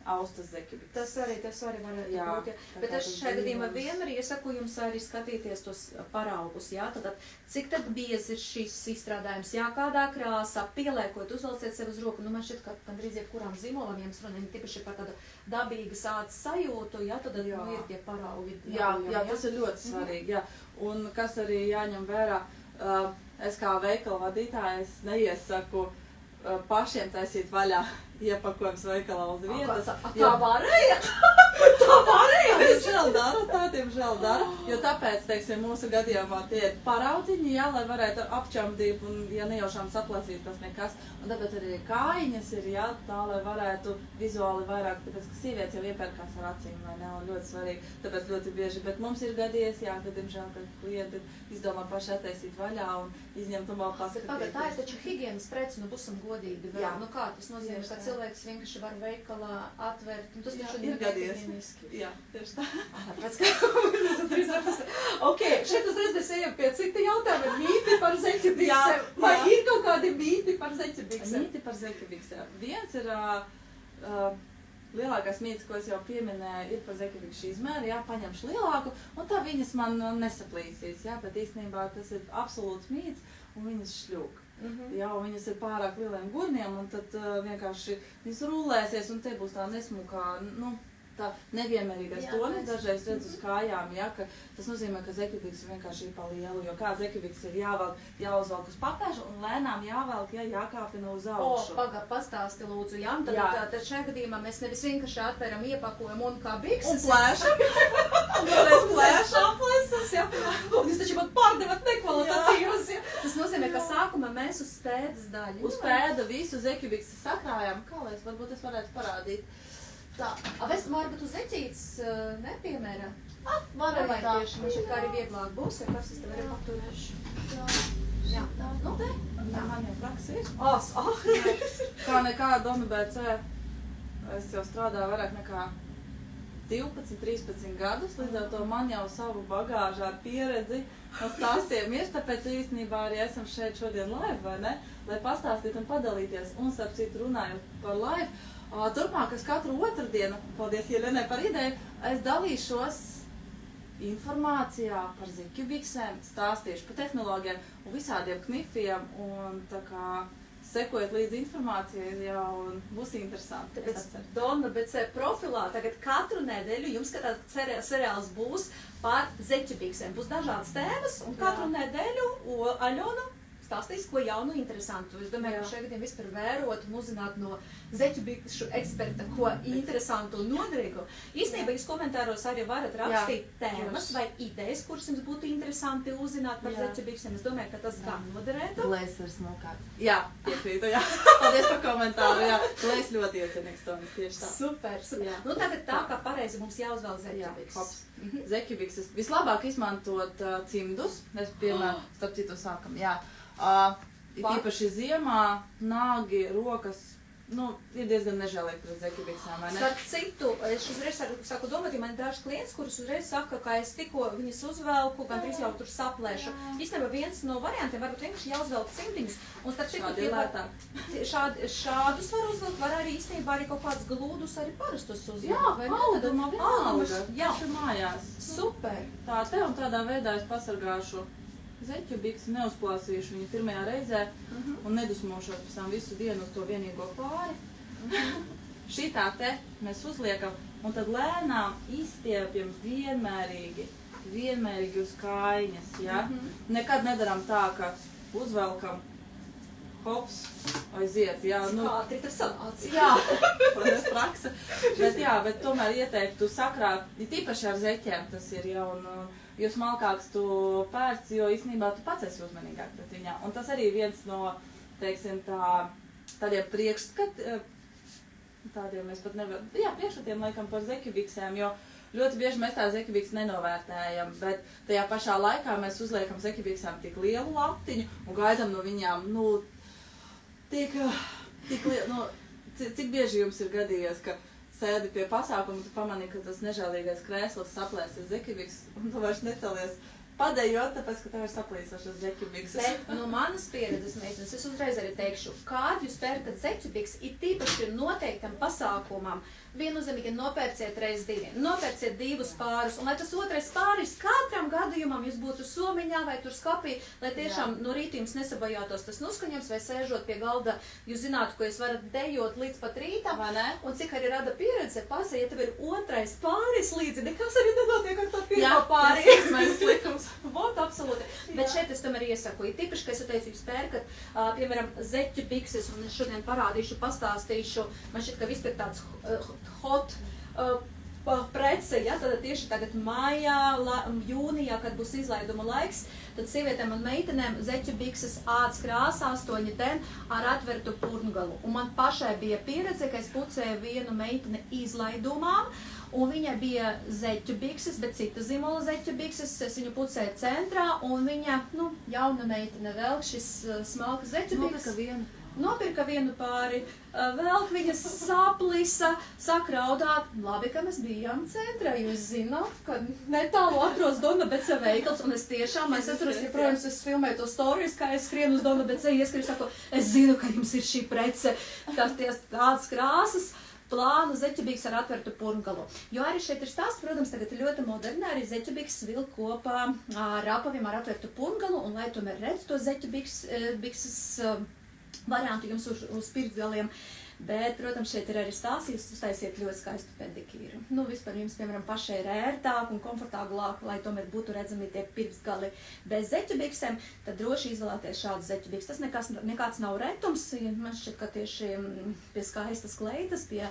austas zeķubiks. Tas arī varētu būt, Bet es šajā gadījumā vienmēr iesaku jums arī skatīties tos paraugus, jā? Tad, cik tad biezi ir šis izstrādājums, jā, kādā krāsā, pieliekot, uzvelciet sev uz roku, nu man šķiet, ka gandrīz jebkurām zīmolam, jums runājam, tipaši par tādu dabīgas ādas sajūtu, jā, tad nu, ir tie paraugi. Jā, tas ir ļoti svarīgi, jā. Un kas arī jāņem vērā, es kā veikala vadītāja, es neiesaku pašiem taisīt vaļā iepakojums veikalā uz vietas. Tā varēja? Diemžēl dara, jo tāpēc, teiksim, mūsu gadījumā tie ir paraudziņi, jā, lai varētu apčamdīt un, ja nejaušām saplāsīt, tas nekas. Un tāpēc arī kājiņas ir, jā, tā, lai varētu vizuāli vairāk, tāpēc, ka sievietes jau iepērkās ar acīm, vai ne, un ļoti svarīgi, tāpēc ļoti bieži. Bet mums ir gadījies, jā, ka, diemžēl, ka klienti izdomā paši attaisīt vaļā un izņemt un vēl paskatīties. Tā ir taču higienas preci, nu būsim godīgi, vēl. Nu kā, tas nozīmē, ka cilvēks vienkārši var veikalā atvērt, un tas taču ir gadījies. Jā, tieši tā. Ok, šeit uzreiz mēs ejam pie cita jautājuma, mīti par zeķubiksēm. Vai ir kaut kādi mīti par zeķubiksēm? Mīti par zeķubiksēm. Viens ir lielākais mīts, ko es jau pieminēju, ir par zeķubikšu izmēru, jā, paņemšu lielāku, un tā viņas man nesaplīsīs, jā, bet īstenībā tas ir absolūts mīts, un viņas šļūk. Jā, un viņas ir pārāk lieliem gurniem, un tad vienkārši viņas rullēsies, un te būs tā nesmukā, nu, tā nevienmērīgais tonis, dažreiz redz uz kājām, ja, ka tas nozīmē, ka zeķubiks ir vienkārši pa lielu, jo kā zeķubiks ir jāuzvelk uz papēžu un lēnām jāvelk, ja jākāpina uz augšu. Pastāsti lūdzu, Jan, tad šajā gadījumā mēs nevis vienkārši atveram iepakojumu un kā bikses. Un plēšam. Un vēlreiz plēšam. Ja. Un jūs taču man pārdevat nekvalitatīvas, ja. Tas nozīmē, ka sākumā mēs uz pēdas daļu. Uz pēda visu zeķubiks sakrājām, kā lai varbūt es varētu parādīt. Tā, varbūt uz zeķītes nepiemēra? Varētu tā. Man šeit kā arī vieglāk būs, ja kas es tev arī paturēšu. Jā. Nu, te? Jā, man jau praksa ir. Kā nekā Doma BC, es jau strādāju vairāk nekā 12, 13 gadus, līdz ar to man jau savu bagāžu ar pieredzi un stāstiem ir, tāpēc īstenībā arī esam šeit šodien live, vai ne? Lai pastāstītu un padalīties, un starp citu runājot par live. Turpmāk, es katru otrdienu, paldies Jelenai par ideju, es dalīšos informācijā par zeķubiksēm, stāstīšu par tehnoloģiem un visādiem knifiem, un tā kā sekojiet līdz informācijai jau un būs interesanti. Tāpēc Donna BC profilā tagad katru nedēļu jums skatāt seriāls būs par zeķubiksēm. Būs dažādas tēmas un katru nedēļu Aļona stāstīs, ko jaunu interesantu. Es domāju, ka šeit vispār vērot un uzzināt no zeķubikšu eksperta, ko interesantu un noderīgu. Īstenībā jūs komentāros arī varat rakstīt tēmas vai idejas, kuras jums būtu interesanti uzzināt par zeķubiksēm. Es domāju, ka tas gan noderētu. Blēsers mokāts. Jā, piekrītu, jā. Paldies par komentāru, jā. Blēs ļoti iecenīgs tonis, tieši tā. Super. Jā. Nu tagad tā, kā pareizi mums jāuzvēl zeķubiks. Zeķubiks vislabāk izmantot cimdus. Mēs, piemēram, starp citu sākam, jā. Īpaši ziemā, nāgi, rokas, nu, ir diezgan nežēlīgi pret zeķubiksām, vai ne? Starp citu, es uzreiz saku domāt, ja man ir daži klients, kurus uzreiz saka, ka es tikko viņas uzvelku, gan trīs jau tur saplēšu. Īstenībā viens no variantiem varbūt vienkārši jāuzvelk cimdiņus. Un starp citu, šādus var uzvelkt, var arī īstenībā arī kaut kāds glūdus arī parastus uzvelkt. Jā, audumā vienalga. Jā, mājās. Super. Tā, te un tādā veidā es pasargāšu zeķubiksu, neuzplāsīšu viņu pirmajā reizē un nedusmošos pēc tam visu dienu uz to vienīgo pāri. Šitā te mēs uzliekam un tad lēnām izstiepjam vienmērīgi uz kājiņas, ja? Nekad nedaram tā, ka uzvelkam, hops, aiziet, jā. Nu, ātri tas sanāca. Jā, paldies praksa. Bet tomēr ieteiktu sakrāt, tīpaši ar zeķiem tas ir jau, un jo smalkāks tu pērc, jo īstenībā tu pats esi uzmanīgāk pret viņā. Un tas arī viens no, teiksim, tādiem priekšskatiem, tādiem mēs pat nevaram, priekšskatiem laikam par zeķubiksēm, jo ļoti bieži mēs tā zeķibikses nenovērtējam, bet tajā pašā laikā mēs uzliekam zeķibiksēm tik lielu latiņu un gaidām no viņām, tik lielu, cik bieži jums ir gadījies, ka sēdi pie pasākuma, tu pamanīji, ka tas nežēlīgais krēsls saplēsies zeķibikses un tu vairs necelies padējot, tāpēc, ka tev ir saplīsošas zeķibikses. Bet no manas pieredzes, meitenes, es uzreiz arī teikšu, kād jūs pērkat zeķibikses, ir tīpaši noteiktam pasākumam, viennozīmīgi nopērciet reiz diviem, nopērciet divus pārus, un lai tas otrais pāris katram gadījumam jūs būtu somiņā vai tur skapī, lai tiešām no rīta jums nesabojātos tas noskaņojums, vai sēžot pie galda, jūs zinātu, ko jūs varat dejot līdz pat rītam, un cik arī rada pieredze, pasai, ja tev ir otrais pāris līdzi, nekas arī nenotiek ar to pirmo pāri. Vot, absolūti. Bet šeit es tomēr iesaku, ir tipiši, ka es teicu, jūs pērkat, piemēram, zeķu bikses, un es šodien parādīšu, pastāstīšu, man šķiet, ka vispār tāds hot prece, ja, tad tieši tagad maijā, jūnijā, kad būs izlaiduma laiks, tad sievietēm un meitenēm zeķu bikses ādas krāsā 8D ar atvertu purngalu. Un man pašai bija pieredze, ka es pucēju vienu meiteni izlaidumām, un viņai bija zeķu bikses, bet cita zīmola zeķu bikses, es viņu pucēju centrā, un viņa, jauna meitene vēl šis smalka zeķu bikses. Nopirka vienu pāri, velk viņas saplisa, sāk raudāt. Labi, ka mēs bijām centrā, jūs zināt, ka netālu atrodas Donabece veikals, un es tiešām, es atceros, ja, protams, es filmēju to storijas, kā es skrienu uz Donabece, ieskrienu, saku, es zinu, ka jums ir šī prece, tādas krāsas, plānu zeķibīgs ar atvertu purngalu. Jo arī šeit ir stāsts, protams, tagad ir ļoti moderni, arī zeķibīgs vilk kopā ar apaviem ar atvertu purngalu, un lai tomēr redz to zeķibīkses variantu jums uz pirksgaliem, bet, protams, šeit ir arī stāsts, jūs uztaisiet ļoti skaistu pedikīru. Vispār jums, piemēram, pašai ir ērtāk un komfortablāk, lai tomēr būtu redzami tie pirksgali bez zeķubiksēm, tad droši izvēlēties šādu zeķubiks. Tas nekāds nav retums, man šķiet, ka tieši pie skaistas kleitas, pie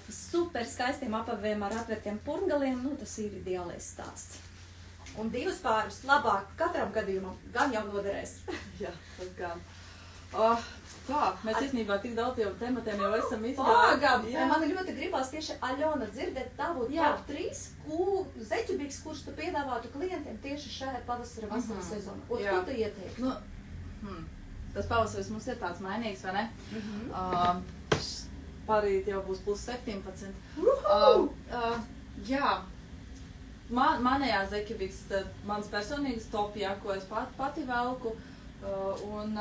super skaistiem apaviem ar atvertiem purngaliem, tas ir ideālais stāsts. Un divus pārus labāk katram gadījumam gan jau noderēs. Jā, tas gan. Mēs īstenībā tik daudz jau tematiem jau esam izgājuši. Man ļoti gribās tieši, Aļona, dzirdēt tavu top 3 zeķubiks, kurš tu piedāvātu klientiem tieši šajā pavasara vasaras sezonā. Ko tu ieteiktu? Tas pavasaris mums ir tāds mainīgs, vai ne? Parīt jau būs plus 17. Jā. Manējā zeķubiks, mans personīgas top, ko es pati velku. Un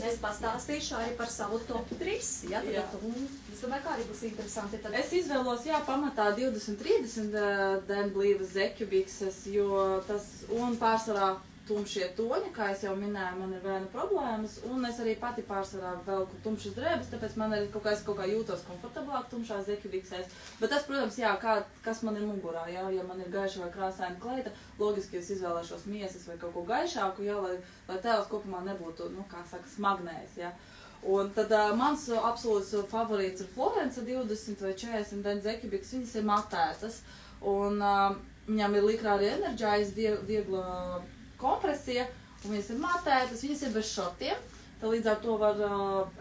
es pastāstīšu arī par savu top 3, ja? Es domāju, kā arī būs interesanti. Es izvēlos, pamatā 20-30 denblīvas zeķubikses, jo tas, un pārsvarā tumšie toņi, kā es jau minēju, man ir vēna problēmas, un es arī pati pārsvarā velku tumšas drēbes, tāpēc man arī kaut kā jūtos komfortablāk tumšās zeķubiksēs. Bet tas, protams, kas man ir mugurā, ja man ir gaiša vai krāsaina kleita, logiski es izvēlēšos miesas vai kaut ko gaišāku, lai tēls kopumā nebūtu, smagnējs, Un tad mans absolūts favorīts ir Florence 20 vai 40 den zeķubiks, viņas ir matētas, un viņām ir likrā arī Energize viegla kompresija, un viņas ir matētas, viņas ir bez šortiem, tad līdz ar to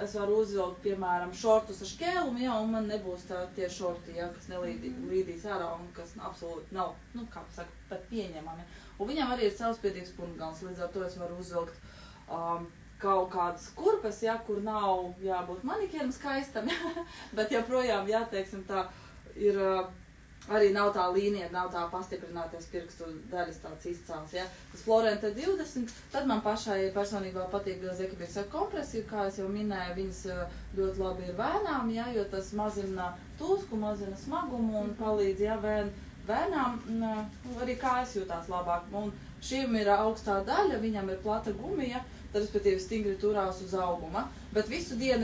es varu uzvilkt, piemēram, šortus ar šķēlumu, un man nebūs tie šorti, kas nelīdīs ārā un kas absolūti nav, pat pieņemami. Un viņam arī ir caurspīdīgs purngals, līdz ar to es varu uzvilkt kaut kādas kurpes, kur nav jābūt manikieram skaistam, bet joprojām, teiksim tā, ir arī nav tā līnija, nav tā pastiprināties pirkstu daļas tāds izcēls, Tas Florente 20, tad man pašai personībā patīk zeķubiks ar kompresiju, kā es jau minēju, viņas ļoti labi ir vēnām, jo tas mazina tūsku, mazina smagumu un palīdz, vēnām, arī kājas jūtās labāk. Un šīm ir augstā daļa, viņam ir plata gumija, tad, respektīvi, stingri turās uz auguma. Bet visu dienu,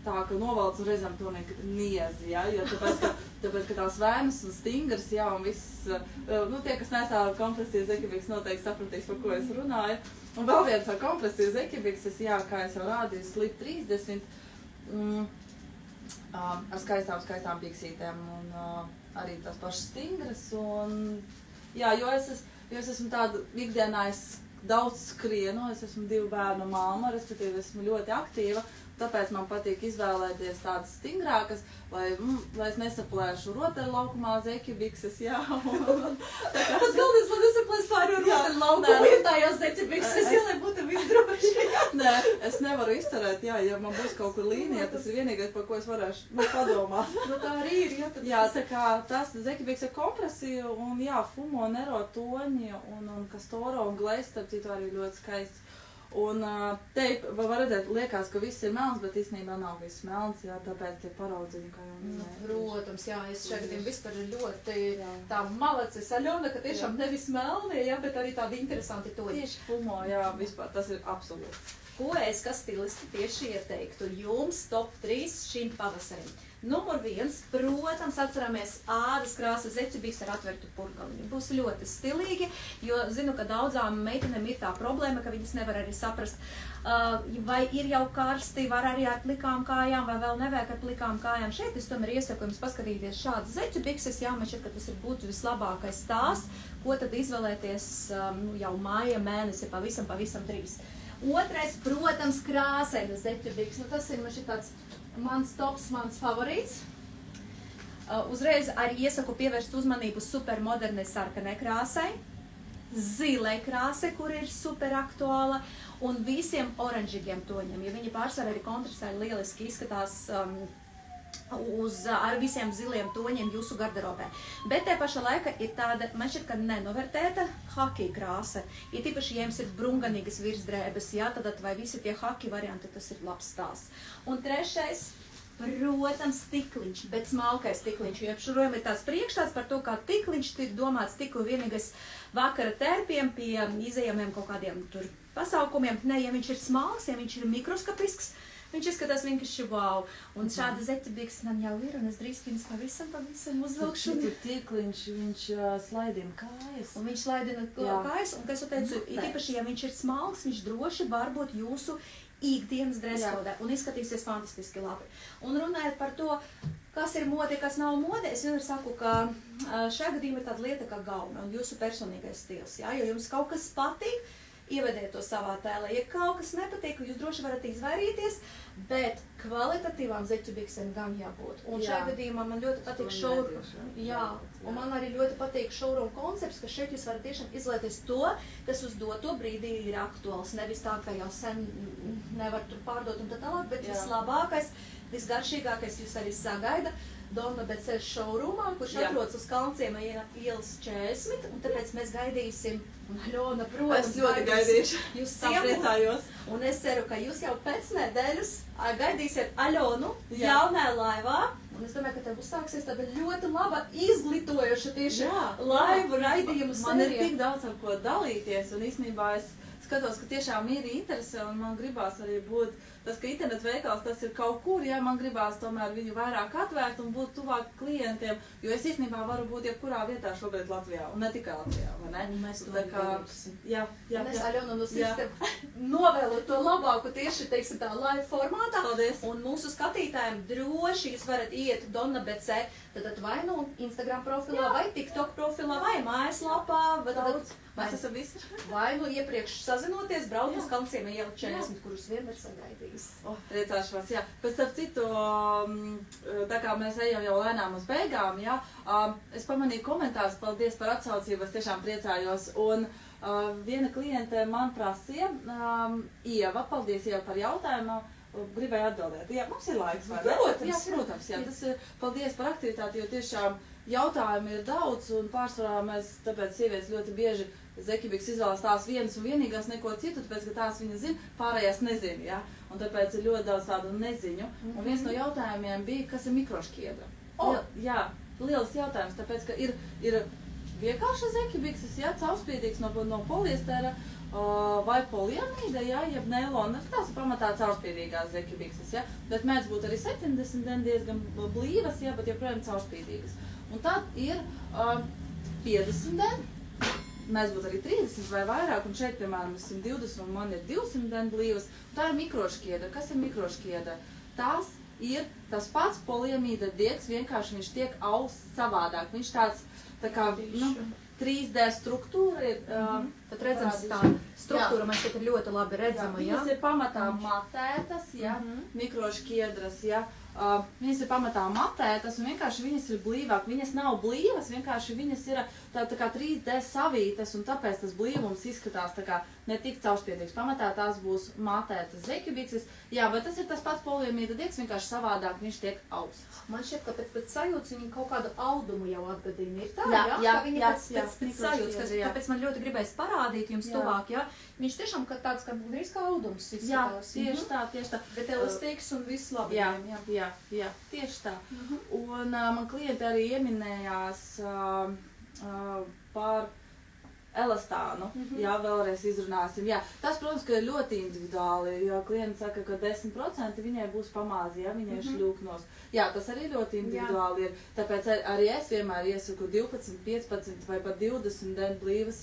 tā, ka novalc un reizēm to niezi, jo tāpēc, ka tās vēnas un stingras, un viss, tie, kas nesā kompresiju zeķubiks, noteikti sapratīs, par ko es runāju. Un vēl viens ar kompresiju zeķubiks, kā es jau rādīju, Slip 30, ar skaistām biksītēm un arī tās pašas stingras. Un, jo es esmu tāda ikdienā, daudz skrienu, es esmu 2 bērnu mamma, respektīvi esmu ļoti aktīva, tāpēc man patīk izvēlēties tādas stingrākas, lai es nesaplēšu rotaļu laukumā zeķu bikses, jā. Tas galvenais, lai nesaplēs pāri rotaļu laukumu, ir tājās zeķu bikses, lai būtu visdroši. Nē, es nevaru izturēt, jā, ja man būs kaut kur līnija, tas ir vienīgais, par ko es varēšu padomāt. Tā arī ir, jā. Jā, tā kā tas zeķu bikses ar kompresiju un jā, fumo, nero, toņi un kastoro un glejs, starp citu arī ļoti skaists. Un te var redzēt, liekas, ka viss ir melns, bet īstenībā nav viss melns, jā, tāpēc tie paraudziņi, kā jau minēju. Protams, jā, es šeit vispār ļoti tā malacis Aļona, ka tiešām nevis melnie, jā, bet arī tādi interesanti toņi. Tieši fumo, jā, vispār, tas ir absolūts. Ko es, kā stilisti, tieši ieteiktu jums top 3 šim pavasarim? Numur 1, protams, atceramies ādas krāsa zeķibīks ar atvertu purkaliņu. Būs ļoti stilīgi, jo zinu, ka daudzām meitenēm ir tā problēma, ka viņas nevar arī saprast, vai ir jau karsti, var arī ar plikām kājām, vai vēl nevajag ar plikām kājām. Šeit es tomēr iesaku jums paskatīties šādas zeķibikses, jā, man šķiet, ka tas ir būtu vislabākais tās, ko tad izvēlēties jau māja mēnesi, pavisam drīz. Otrais, protams, krāsainas zeķibikses. Tas ir man šķiet tāds mans tops, mans favorīts. Uzreiz arī iesaku pievērst uzmanību supermodernai sarkanai krāsai, zilai krāsai, kur ir super aktuāla, un visiem oranžīgiem toņiem, jo viņi pārsvarā arī kontrastē lieliski izskatās ar visiem ziliem toņiem jūsu garderobē. Bet te paša laika ir tāda, man šķiet, ka nenovērtēta haki krāsa. Ja tīpaši, ja jums ir brunganīgas virsdrēbes, jā, tad vai visi tie haki varianti, tas ir labs stāsts. Un trešais, protams, tikliņš, bet smalkais tikliņš, jo šurojam ir tās priekšstats par to, kā tikliņš ir domāts tikai vienīgais vakara tērpiem pie izējamiem kaut kādiem tur pasaukumiem. Ne, ja viņš ir smalks, ja viņš ir mikroskopisks, viņš izskatās vienkārši wow. Un šāda zeķibikses man jau ir, un es drīz viņas pavisam uzvilkšu. Šit ir tikliņš, viņš slaidina kājas. Un viņš slaidina kājas, un, kā es teicu, īpaši, ja viņš ir smalks, viņš droši var būt jūsu ikdienas dreskodē, un izskatīsies fantastiski labi. Un runājot par to, kas ir mode, kas nav mode, es vienmēr saku, ka šajā gadījumā ir tāda lieta kā gaume un jūsu personīgais stils, jā, jo jums kaut kas patīk, ievediet to savā tēlē. Ja kaut kas nepatīk, jūs droši varat izvairīties, bet kvalitatīvām zeķubiksēm gan jābūt. Un šajā gadījumā man ļoti patīk un man arī ļoti patīk showroom koncepts, ka šeit jūs varat tiešām izvēlēties to, kas uz doto brīdī ir aktuāls. Nevis tā, ka jau sen nevar tur pārdot un tā tālāk, bet vislabākais, visgaršīgākais jūs arī sagaida Donna Becē showroomā, kurš atrodas uz Kalnciema ielas 40, un tāpēc mēs gaidīsim, un Aļona, protams, es ļoti gaidīšu, jūs priecājos. Un es ceru, ka jūs jau pēc nedēļas gaidīsiet Aļonu jaunajā laivā, un es domāju, ka tev uzsāksies tāda ļoti laba izglītojoša tieši laivu raidījumu sērija. Man ir tik daudz ar ko dalīties, un īstenībā es skatos, ka tiešām ir interese, un man gribās arī būt tas, ka internetu veikals tas ir kaut kur, ja man gribās tomēr viņu vairāk atvērt un būt tuvāk klientiem, jo es īstenībā varu būt jebkurā vietā šobrīd Latvijā, un ne tikai Latvijā, vai ne? Un mēs to darīsim. Jā. Es Aļona no sirds novēlu to labāku tieši, teiksim, tā live formātā. Paldies. Un mūsu skatītājiem droši jūs varat iet Donna Becē, tad vai nu Instagram profilā, vai TikTok profilā, vai mājaslapā, Mēs esam visi. Vai nu iepriekš sazinoties, braukt uz Kalnciema ielu 40, kurus vienmēr sagaidīs. Priecāšos, jā. Pēc starp citu, tā kā mēs ejam jau lēnām uz beigām, jā, es pamanīju komentārus, paldies par atsaucību, es tiešām priecājos. Un viena kliente man prasīja, Ieva, paldies Ieva par jautājumu, gribēju atbildēt. Jā, mums ir laiks, vai ne? Protams, jā. Tas ir paldies par aktivitāti, jo tiešām jautājumi ir daudz, un pārsvarā mēs, tāpēc sievietes ļoti bieži zeķibiks izvēlas tās vienas un vienīgās neko citu, tāpēc, ka tās viņa zina, pārējās nezina, ja? Un tāpēc ir ļoti daudz tādu neziņu. Un viens no jautājumiem bija, kas ir mikrošķiedra. Jā, liels jautājums, tāpēc, ka ir vienkārša zeķibikses, ja, caurspīdīgs no poliestera, vai poliamīda, ja, jeb neilona, tās ir pamatā caurspīdīgās zeķibikses, ja, bet mēdz būt arī 70 diezgan blīvas, ja, bet joprojām caurspīdīgas. Un tad ir 50 mēs būtu arī 30 vai vairāk, un šeit, piemēram, 120, un man ir 200 dienu blīvas. Tā ir mikrošķiedra. Kas ir mikrošķiedra? Tās ir tas pats poliamīda diegs, vienkārši viņš tiek austs savādāk. Viņš tāds, tā kā, 3D struktūra ir. Tad redzams tā struktūra, man šeit ir ļoti labi redzama, Viņas ir pamatā matētas, mikrošķiedras, viņas ir pamatā matētas un vienkārši viņas ir blīvāk. Viņas nav blīvas, vienkārši viņas ir tā kā 3D savītas un tāpēc tas blīvums izskatās tā kā ne tik caurspiedīgs. Pamatā tās būs matētas zeķubikses, bet tas ir tas pats poliamīda diegs, vienkārši savādāk viņš tiek austs. Man šķiet, ka pēc sajūtas viņi kaut kādu audumu jau atgadina. Ir tā, Jā, ka viņi pēc sajūtas, tāpēc man ļoti gribēs parādīt jums tuvāk, viņš tiešām tāds, kā gandrīz kā audums izskatās. Jā, tieši tā. Bet elastīgs un viss labi. Jā, tieši tā. Un man klienti arī ieminējās par elastānu, vēlreiz izrunāsim. Tas, protams, ka ir ļoti individuāli, jo klienti saka, ka 10% viņai būs pamāzi, viņai šļūknos. Tas arī ļoti individuāli ir, tāpēc arī es vienmēr iesaku 12, 15 vai pat 20 dienu blīvas,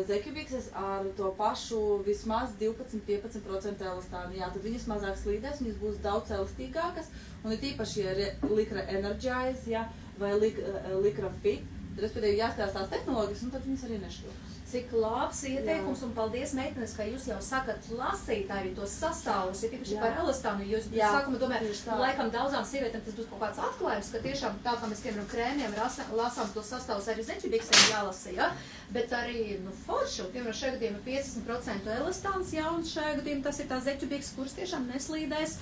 zeķubikses ar to pašu vismaz 12-15% elastānu. Tad viņas mazāk slīdēs, viņas būs daudz elastīgākas, un ir tīpaši Lycra Energize, vai Lycra Fit. Respektīvi jāskatās tās tehnoloģijas, un tad viņas arī nešļūk. Cik labs ieteikums, un paldies, meitenes, ka jūs jau sakat lasītāji tos sastāvus, tīpaši par elastānu, jo es sākumā domāju, laikam daudzām sievietēm tas būs kaut kāds atklājums, ka tiešām tā, kā mēs piemēram krēmiem lasām tos sastāvus arī zeķubiksēm jālasa, bet arī, forši, piemēram, šajā gadījumā 50% elastāns, un šajā gadījumā tas ir tā zeķubiks, kuras tiešām neslīdēs,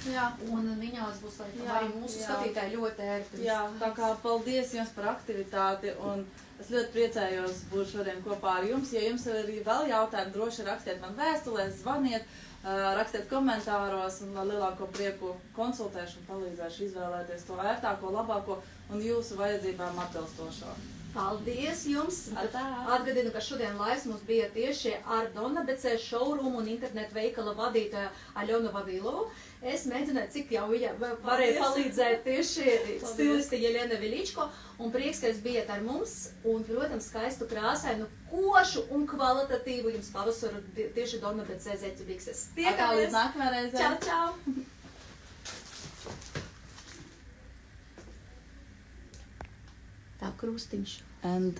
un viņās būs arī mūsu skatītāji ļoti ērti. Tā kā paldies jums par aktivitāti, un es ļoti priecājos būt šodien kopā ar jums. Ja jums ir vēl jautājumi, droši rakstiet man vēstulēs, zvaniet, rakstiet komentāros un ar lielāko prieku konsultēšu un palīdzēšu izvēlēties to ērtāko, labāko un jūsu vajadzībām atbilstošo. Paldies jums! Atgadinu, ka šodien laivs mums bija tieši ar Donabecē showroom un internetu veikala vadītāju Aļonu Vavilovu. Es mēģināju, cik jau viņa varēja palīdzēt tieši stilisti Jelena Veličko, un prieks, ka jūs bijat ar mums, un, protams, skaistu krāsainu, košu un kvalitatīvu jums pavasaru tieši Donabecē zeķubikses. Tiekamies! Līdz nākamajai reizei! Čau! Tā krustiņš. And